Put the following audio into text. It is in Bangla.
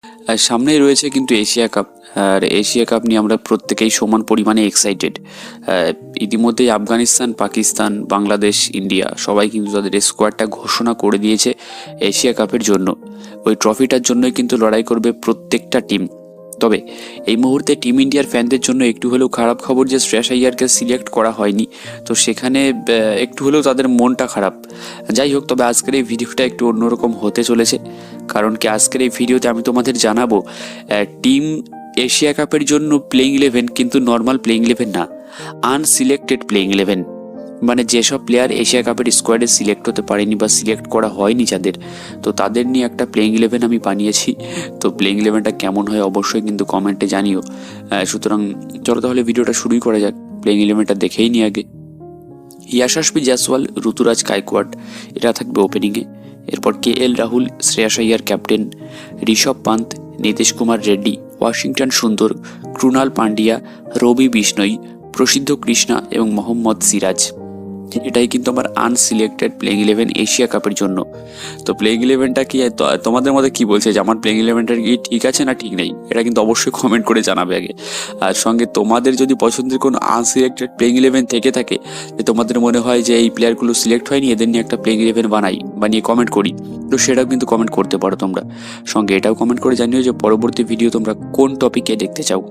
আর সামনেই রয়েছে কিন্তু এশিয়া কাপ। আর এশিয়া কাপ নিয়ে আমরা প্রত্যেকেই সমান পরিমাণে এক্সাইটেড। ইতিমধ্যেই আফগানিস্তান, পাকিস্তান, বাংলাদেশ, ইন্ডিয়া সবাই কিন্তু তাদের স্কোয়াডটা ঘোষণা করে দিয়েছে এশিয়া কাপের জন্য। ওই ট্রফিটার জন্যই কিন্তু লড়াই করবে প্রত্যেকটা টিম। তবে এই মুহূর্তে টিম ইন্ডিয়ার ফ্যানদের জন্য একটু হলেও খারাপ খবর যে শ্রেয়াস আইয়ারকে সিলেক্ট করা হয়নি। তো সেখানে একটু হলেও তাদের মনটা খারাপ। যাই হোক, তবে আজকের এই ভিডিওটা একটু অন্যরকম হতে চলেছে। কারণ কি, আজকের এই ভিডিওতে আমি তোমাদের জানাবো টিম এশিয়া কাপের জন্য প্লেইং 11, কিন্তু নর্মাল প্লেইং 11 না, আনসিলেক্টেড প্লেইং 11। মানে যেসব প্লেয়ার এশিয়া কাপের স্কোয়াডে সিলেক্ট হতে পারেনি বা সিলেক্ট করা হয়নি যাদের, তো তাদের নিয়ে একটা প্লেইং 11 আমি বানিয়েছি। তো প্লেইং 11টা কেমন হয় অবশ্যই কিন্তু কমেন্টে জানিও। সুতরাং চলো তাহলে ভিডিওটা শুরুই করা যাক। প্লেইং 11টা দেখেই নি আগে। ইয়াশাসপি জয়সওয়াল, ঋতুরাজ গায়কোয়াড় এরা থাকবে ওপেনিংয়ে। এরপর KL Rahul, Shreyas Iyer captain, Rishabh Pant, Nitish Kumar Reddy, Washington সুন্দর, ক্রুনাল পান্ডিয়া, রবি বিষ্ণই, প্রসিদ্ধ কৃষ্ণা এবং মোহাম্মদ সিরাজ। এটাই কিন্তু আমার আনসিলেক্টেড প্লেইং 11 এশিয়া কাপের জন্য। তো প্লেইং 11টা কি তোমাদের মধ্যে কি বলছে যে আমার প্লেইং 11টা কি ঠিক আছে না ঠিক নেই, এটা কিন্তু অবশ্যই কমেন্ট করে জানাবে আগে। আর সঙ্গে তোমাদের যদি পছন্দের কোনো আনসিলেক্টেড প্লেইং 11 থেকে থাকে, যে তোমাদের মনে হয় যে এই প্লেয়ারগুলো সিলেক্ট হয়নি, এদের নিয়ে একটা প্লেইং 11 বানিয়ে কমেন্ট করি, তো সেটাও কিন্তু কমেন্ট করতে পারো তোমরা। সঙ্গে এটাও কমেন্ট করে জানিও যে পরবর্তী ভিডিও তোমরা কোন টপিকে দেখতে চাও।